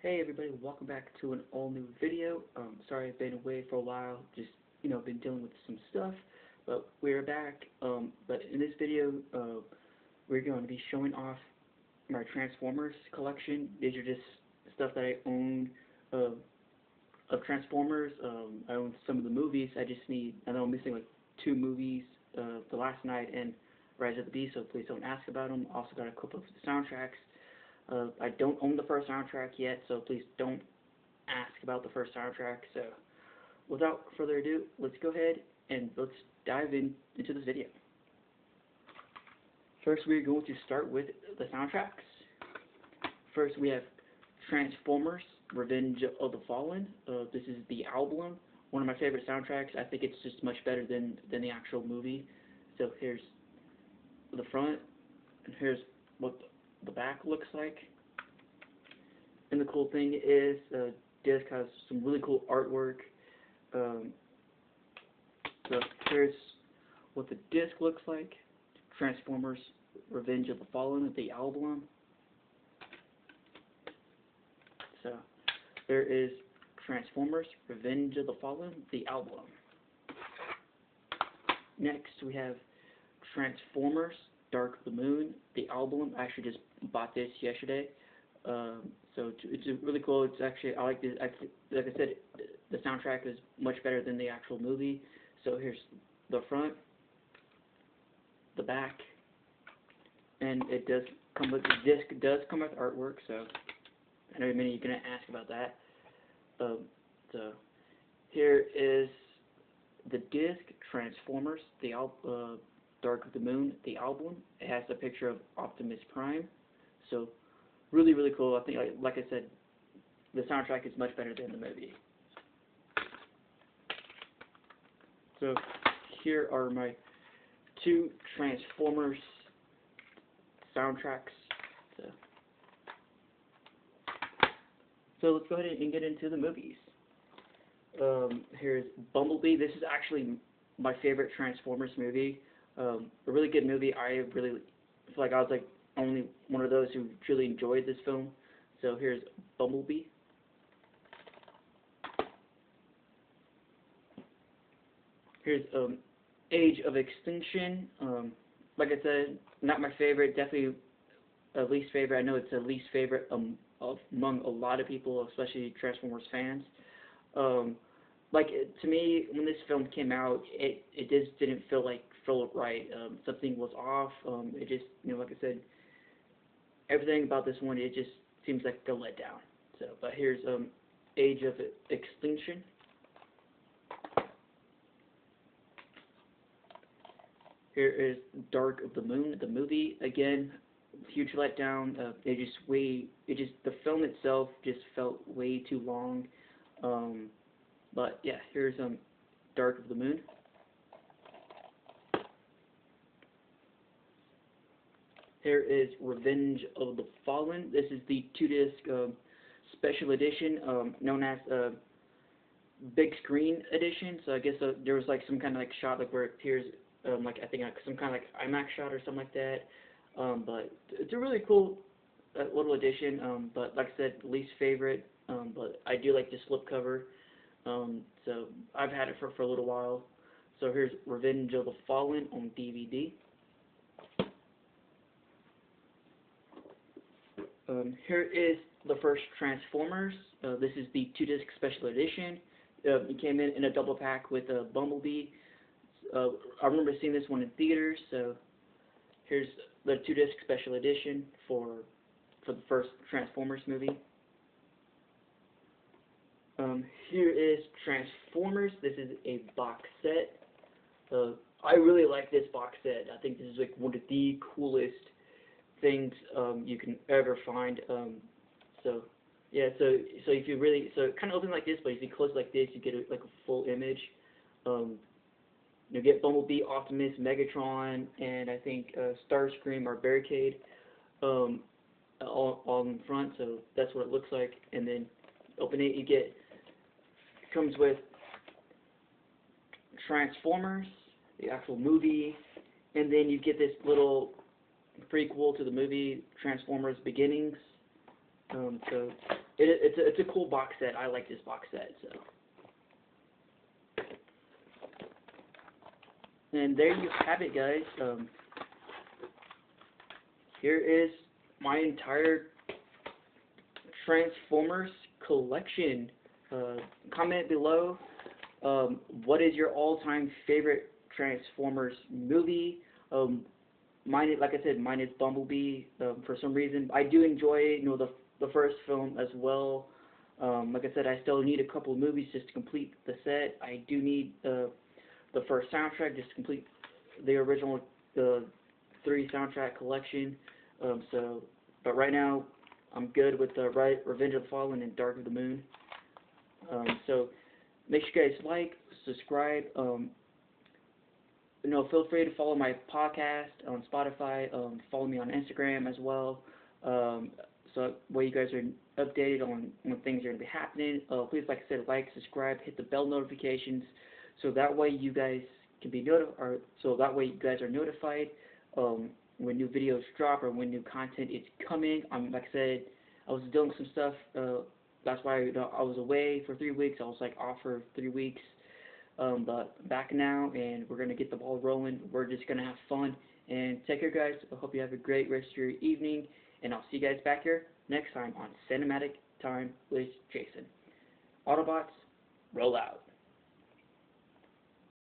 Hey everybody, welcome back to an all new video. Sorry I've been away for a while, just been dealing with some stuff, but we're back. But in this video, we're going to be showing off my Transformers collection. These are just stuff that I own of Transformers. I own some of the movies. I know I'm missing like 2 movies, The Last Knight and Rise of the Beast, so please don't ask about them. Also got a couple of soundtracks. I don't own the first soundtrack yet, so please don't ask about the first soundtrack. So, without further ado, let's go ahead and let's dive into this video. First, we're going to start with the soundtracks. First, we have Transformers: Revenge of the Fallen. This is the album. One of my favorite soundtracks. I think it's just much better than the actual movie. So here's the front, and here's what the back looks like. And the cool thing is, disc has some really cool artwork. So here's what the disc looks like. Transformers: Revenge of the Fallen, the album. So there is Transformers: Revenge of the Fallen, the album. Next we have Transformers: Dark of the Moon, the album. I actually just bought this yesterday. So it's really cool. It's actually, I like this. Like I said, the soundtrack is much better than the actual movie. So here's the front, the back, and it does come with, the disc does come with artwork. So I know many of you are going to ask about that. So here is the disc, Transformers, the Dark of the Moon, the album. It has a picture of Optimus Prime. So really, really cool. I think, like I said, the soundtrack is much better than the movie. So here are my 2 Transformers soundtracks. So let's go ahead and get into the movies. Here's Bumblebee. This is actually my favorite Transformers movie. A really good movie. I really feel like I was like only one of those who truly enjoyed this film. So here's Bumblebee. Here's Age of Extinction. Like I said, not my favorite. Definitely a least favorite. I know it's a least favorite among a lot of people, especially Transformers fans. To me, when this film came out, it just didn't feel right. Something was off. It just, like I said, everything about this one, it just seems like a letdown. So, but here's Age of Extinction. Here is Dark of the Moon, the movie. Again, huge letdown. The film itself just felt way too long. But yeah, here's Dark of the Moon. Here is Revenge of the Fallen. This is the 2-disc special edition, known as big screen edition. So I guess there was like some kind of like shot where it appears I think some kind of like IMAX shot or something like that. But it's a really cool little edition. But like I said, least favorite. But I do like the slipcover. So I've had it for a little while. So here's Revenge of the Fallen on DVD. Here is the first Transformers. This is the 2-disc special edition. It came in a double pack with Bumblebee. I remember seeing this one in theaters. So here's the 2-disc special edition for the first Transformers movie. Here is Transformers. This is a box set. I really like this box set. I think this is like one of the coolest things you can ever find. So yeah, so if you really, so it kind of open like this, but if you close like this, you get like a full image. You get Bumblebee, Optimus, Megatron, and I think Starscream or Barricade all in front. So that's what it looks like. And then open it, you get. Comes with Transformers, the actual movie, and then you get this little prequel to the movie Transformers Beginnings. So it's a cool box set. I like this box set. So, and there you have it, guys. Here is my entire Transformers collection. Comment below. What is your all-time favorite Transformers movie? Mine is, like I said, mine is Bumblebee. For some reason, I do enjoy, the first film as well. Like I said, I still need a couple of movies just to complete the set. I do need the first soundtrack just to complete the original the 3 soundtrack collection. But right now, I'm good with Revenge of the Fallen and Dark of the Moon. So make sure you guys like, subscribe. Feel free to follow my podcast on Spotify. Follow me on Instagram as well. So where you guys are updated on when things are going to be happening. Please, like I said, subscribe, hit the bell notifications, so that way you guys can be notified. So that way you guys are notified when new videos drop or when new content is coming. Like I said, I was doing some stuff. That's why I was away for 3 weeks. I was off for 3 weeks. But back now, and we're going to get the ball rolling. We're just going to have fun. And take care, guys. I hope you have a great rest of your evening. And I'll see you guys back here next time on Cinematic Time with Jason. Autobots, roll out.